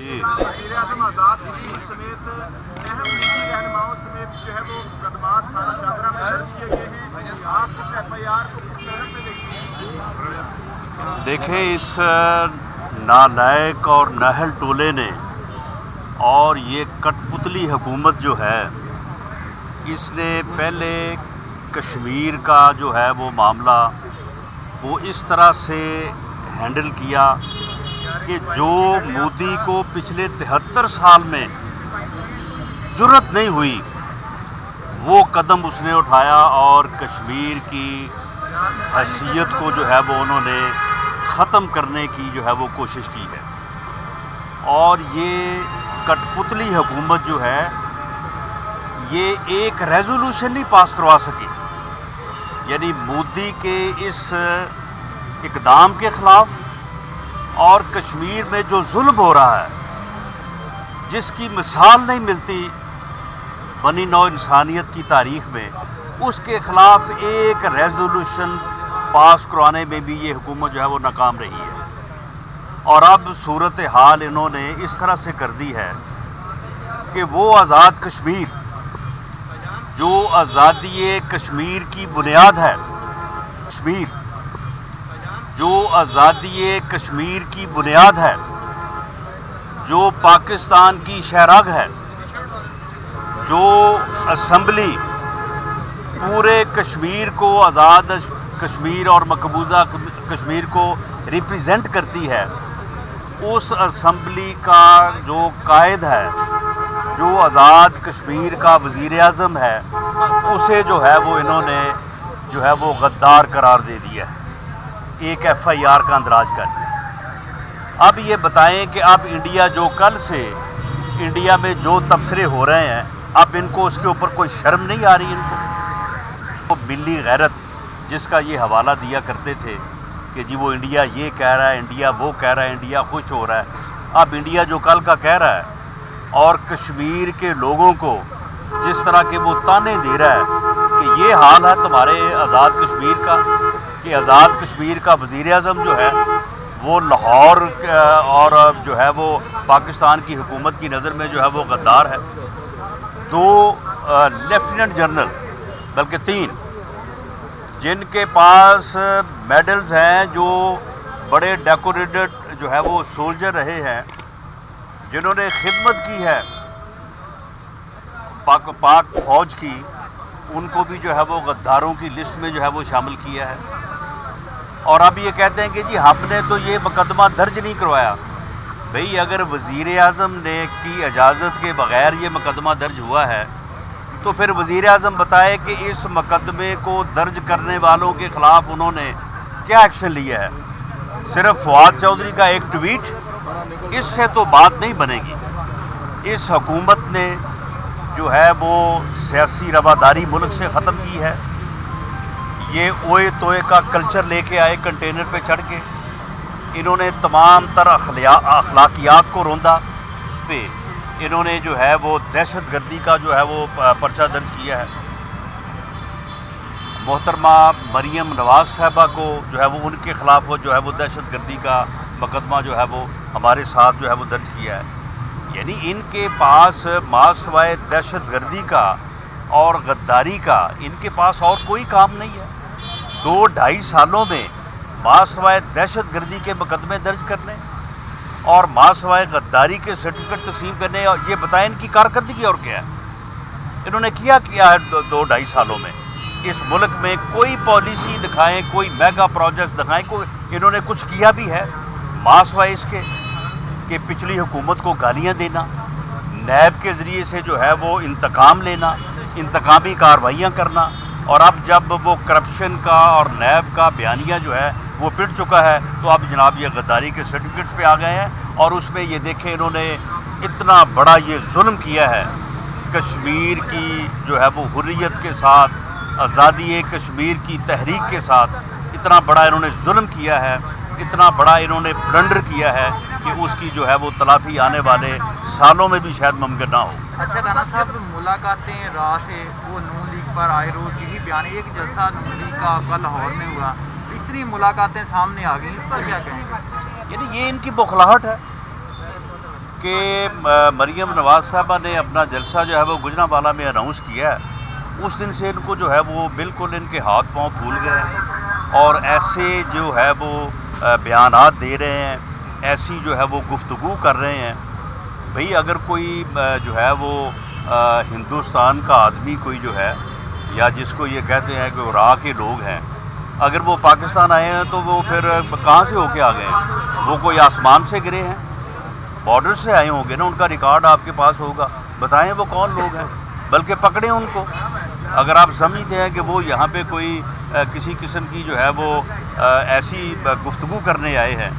वज़ीर आज़म आज़ाद समेत अहम निजी रहनुमाओं समेत जो है वो मुकदमात थाना शाहदरा में दर्ज किए गए हैं। आप इस FIR को किस तरह से देखते हैं? देखें, इस नालायक और नाहल टोले ने और ये कठपुतली हुकूमत जो है, इसने पहले कश्मीर का जो है वो मामला वो इस तरह से हैंडल किया कि जो मोदी को पिछले 73 साल में जुर्रत नहीं हुई वो कदम उसने उठाया और कश्मीर की हैसियत को जो है वो उन्होंने ख़त्म करने की जो है वो कोशिश की है। और ये कठपुतली हुकूमत जो है ये एक रेजोल्यूशन नहीं पास करवा सकी, यानी मोदी के इस इक़दाम के ख़िलाफ़ और कश्मीर में जो जुल्म हो रहा है जिसकी मिसाल नहीं मिलती बनी नौ इंसानियत की तारीख़ में, उसके ख़िलाफ़ एक रेजोल्यूशन पास करवाने में भी ये हुकूमत जो है वो नाकाम रही है। और अब सूरत हाल इन्होंने इस तरह से कर दी है कि वो आज़ाद कश्मीर जो आज़ादी कश्मीर की बुनियाद है, कश्मीर जो आज़ादी कश्मीर की बुनियाद है, जो पाकिस्तान की शहरग है, जो असम्बली पूरे कश्मीर को, आज़ाद कश्मीर और मकबूजा कश्मीर को रिप्रेजेंट करती है, उस असम्बली का जो कायद है, जो आज़ाद कश्मीर का वज़ीर आज़म है, उसे जो है वो इन्होंने जो है वो गद्दार करार दे दिया है एक FIR का अंदराज कर। अब ये बताएं कि अब इंडिया जो कल से इंडिया में जो तबसरे हो रहे हैं, अब इनको उसके ऊपर कोई शर्म नहीं आ रही इनको? वो मिली गैरत जिसका ये हवाला दिया करते थे कि जी वो इंडिया ये कह रहा है, इंडिया वो कह रहा है, इंडिया खुश हो रहा है, अब इंडिया जो कल का कह रहा है और कश्मीर के लोगों को जिस तरह के वो ताने दे रहा है कि ये हाल है तुम्हारे आज़ाद कश्मीर का, कि आज़ाद कश्मीर का वज़ीर आज़म जो है वो लाहौर और जो है वो पाकिस्तान की हुकूमत की नज़र में जो है वो गद्दार है। 2 लेफ्टिनेंट जनरल, बल्कि 3, जिनके पास मेडल्स हैं, जो बड़े डेकोरेटेड जो है वो सोल्जर रहे हैं, जिन्होंने खिदमत की है पाक फौज की, उनको भी जो है वो गद्दारों की लिस्ट में जो है वो शामिल किया है। और अब ये कहते हैं कि जी हमने तो ये मुकदमा दर्ज नहीं करवाया। भाई, अगर वज़ीर आज़म ने की इजाज़त के बग़ैर ये मुकदमा दर्ज हुआ है तो फिर वज़ीर आज़म बताए कि इस मुकदमे को दर्ज करने वालों के ख़िलाफ़ उन्होंने क्या एक्शन लिया है। सिर्फ फवाद चौधरी का एक ट्वीट, इससे तो बात नहीं बनेगी। इस हुकूमत ने जो है वो सियासी रवादारी मुल्क से ख़त्म की है। ये ओए तोए का कल्चर लेके आए कंटेनर पे चढ़ के, इन्होंने तमाम तरह अखलाकियात को रोंदा पे इन्होंने जो है वो दहशत गर्दी का जो है वो पर्चा दर्ज किया है। मोहतरमा मरियम नवाज साहबा को जो है वो उनके ख़िलाफ़ वो जो है वो दहशत गर्दी का मुकदमा जो है वो हमारे साथ जो है वो दर्ज किया है। यानी इनके पास मासवाए दहशत गर्दी का और गद्दारी का इनके पास और कोई काम नहीं है। 2-2.5 सालों में मासवाए दहशत गर्दी के मुकदमे दर्ज करने और मासवाए गद्दारी के सर्टिफिकेट तकसीम करने, और ये बताएं इनकी कारकर्दगी और क्या है। इन्होंने किया है 2-2.5 सालों में इस मुल्क में? कोई पॉलिसी दिखाएं, कोई मेगा प्रोजेक्ट दिखाएं, कोई इन्होंने कुछ किया भी है? मासवाए इसके कि पिछली हुकूमत को गालियां देना, नैब के ज़रिए से जो है वो इंतकाम लेना, इंतकामी कार्रवाइयाँ करना, और अब जब वो करप्शन का और नैब का बयानिया जो है वो पिट चुका है तो अब जनाब ये गद्दारी के सर्टिफिकेट्स पे आ गए हैं। और उसमें ये देखें इन्होंने इतना बड़ा ये जुल्म किया है कश्मीर की जो है वो हुर्रियत के साथ, आज़ादी कश्मीर की तहरीक के साथ, इतना बड़ा इन्होंने जुल्म किया है, इतना बड़ा इन्होंने ब्लंडर किया है कि उसकी जो है वो तलाफी आने वाले सालों में भी शायद मुमकिन ना हो। अच्छा राना साहब, मुलाकातें राह से वो नून लीग पर आए रोज़ यही बयान, एक जलसा नून लीग का कल लाहौर में हुआ, इतनी मुलाकातें सामने आ गई, इस पर क्या कहेंगे? यानी ये इनकी बौखलाहट है کہ مریم نواز صاحبہ نے اپنا جلسہ جو ہے وہ گجرانوالہ میں اناؤنس کیا ہے، اس دن سے ان کو جو ہے وہ بالکل ان کے ہاتھ پاؤں پھول گئے ہیں اور ایسے جو ہے وہ بیانات دے رہے ہیں، ایسی جو ہے وہ گفتگو کر رہے ہیں۔ بھئی اگر کوئی جو ہے وہ ہندوستان کا آدمی کوئی جو ہے، یا جس کو یہ کہتے ہیں کہ راہ کے لوگ ہیں، اگر وہ پاکستان آئے ہیں تو وہ پھر کہاں سے ہو کے آ گئے ہیں؟ وہ کوئی آسمان سے گرے ہیں؟ بارڈر سے آئے ہوں گے نا، ان کا ریکارڈ آپ کے پاس ہوگا، بتائیں وہ کون لوگ ہیں، بلکہ پکڑیں ان کو۔ اگر آپ سمجھتے ہیں کہ وہ یہاں پہ کوئی کسی قسم کی جو ہے وہ ایسی گفتگو کرنے آئے ہیں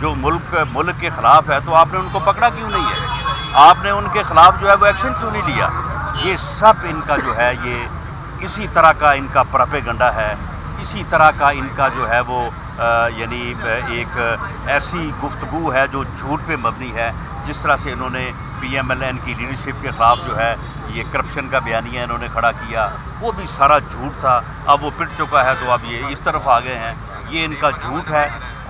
جو ملک کے خلاف ہے، تو آپ نے ان کو پکڑا کیوں نہیں ہے؟ آپ نے ان کے خلاف جو ہے وہ ایکشن کیوں نہیں لیا؟ یہ سب ان کا جو ہے یہ اسی طرح کا ان کا پروپیگنڈا ہے، اسی طرح کا ان کا جو ہے وہ یعنی ایک ایسی گفتگو ہے جو جھوٹ پہ مبنی ہے۔ جس طرح سے انہوں نے PMLN کی لیڈرشپ کے خلاف جو ہے یہ کرپشن کا بیانیہ انہوں نے کھڑا کیا، وہ بھی سارا جھوٹ تھا، اب وہ پٹ چکا ہے تو اب یہ اس طرف آ گئے ہیں، یہ ان کا جھوٹ ہے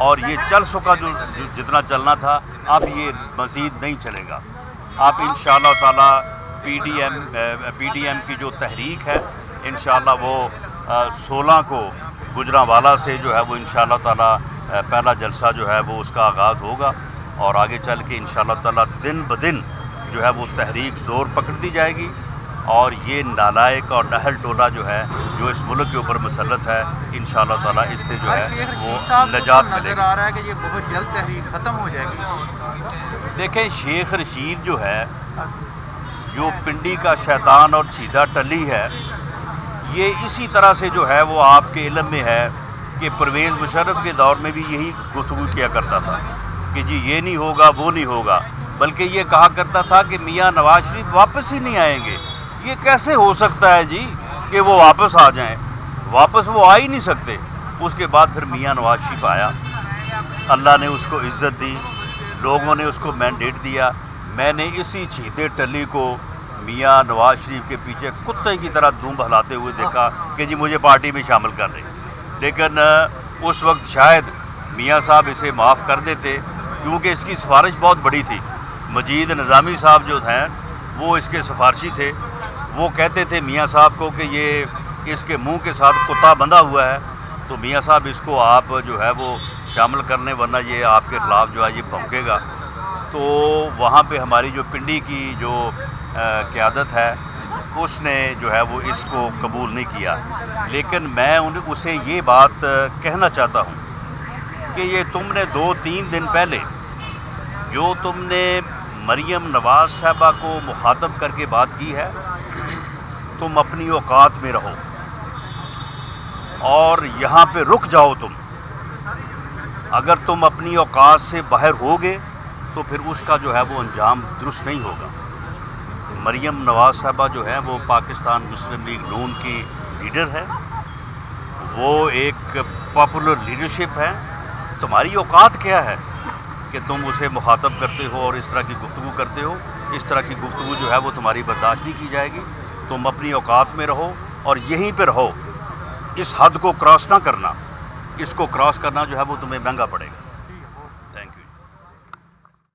اور یہ چل سکا جو جتنا چلنا تھا، اب یہ مزید نہیں چلے گا۔ آپ انشاءاللہ تعالی پی ڈی ایم کی جو تحریک ہے انشاءاللہ وہ 16 کو گجرانوالہ سے جو ہے وہ انشاءاللہ تعالی پہلا جلسہ جو ہے وہ اس کا آغاز ہوگا، اور آگے چل کے انشاءاللہ تعالی دن بدن جو ہے وہ تحریک زور پکڑتی جائے گی، اور یہ نالائق اور نہل ٹولہ جو ہے جو اس ملک کے اوپر مسلط ہے، انشاءاللہ تعالی اس سے جو ہے وہ نجات ملے نظر آ رہا ہے کہ یہ بہت جلد تحریک ختم ہو جائے گی۔ دیکھیں شیخ رشید جو ہے، جو پنڈی کا شیطان اور چیدہ ٹلی ہے، یہ اسی طرح سے جو ہے وہ آپ کے علم میں ہے کہ پرویز مشرف کے دور میں بھی یہی گفتگو کیا کرتا تھا کہ جی یہ نہیں ہوگا وہ نہیں ہوگا، بلکہ یہ کہا کرتا تھا کہ میاں نواز شریف واپس ہی نہیں آئیں گے۔ یہ کیسے ہو سکتا ہے جی کہ وہ واپس آ جائیں؟ واپس وہ آ ہی نہیں سکتے۔ اس کے بعد پھر میاں نواز شریف آیا، اللہ نے اس کو عزت دی، لوگوں نے اس کو مینڈیٹ دیا۔ میں نے اسی چیتے ٹلی کو میاں نواز شریف کے پیچھے کتے کی طرح دم بہلاتے ہوئے دیکھا کہ جی مجھے پارٹی میں شامل کر لیں، لیکن اس وقت شاید میاں صاحب اسے معاف کر دیتے، کیونکہ اس کی سفارش بہت بڑی تھی۔ مجید نظامی صاحب جو ہیں وہ اس کے سفارشی تھے، وہ کہتے تھے میاں صاحب کو کہ یہ اس کے منہ کے ساتھ کتا بندھا ہوا ہے، تو میاں صاحب اس کو آپ جو ہے وہ شامل کر لیں ورنہ یہ آپ کے خلاف جو ہے یہ بھونکے گا۔ تو وہاں پہ ہماری جو پنڈی کی جو قیادت ہے اس نے جو ہے وہ اس کو قبول نہیں کیا، لیکن میں اسے یہ بات کہنا چاہتا ہوں کہ یہ تم نے 2-3 دن پہلے جو تم نے مریم نواز صاحبہ کو مخاطب کر کے بات کی ہے، تم اپنی اوقات میں رہو اور یہاں پہ رک جاؤ۔ تم اگر تم اپنی اوقات سے باہر ہوگے تو پھر اس کا جو ہے وہ انجام درست نہیں ہوگا۔ مریم نواز صاحبہ جو ہے وہ پاکستان مسلم لیگ نون کی لیڈر ہے، وہ ایک پاپولر لیڈرشپ ہے۔ تمہاری اوقات کیا ہے کہ تم اسے مخاطب کرتے ہو اور اس طرح کی گفتگو کرتے ہو؟ اس طرح کی گفتگو جو ہے وہ تمہاری برداشت نہیں کی جائے گی۔ تم اپنی اوقات میں رہو اور یہیں پہ رہو، اس حد کو کراس نہ کرنا، اس کو کراس کرنا جو ہے وہ تمہیں مہنگا پڑے گا۔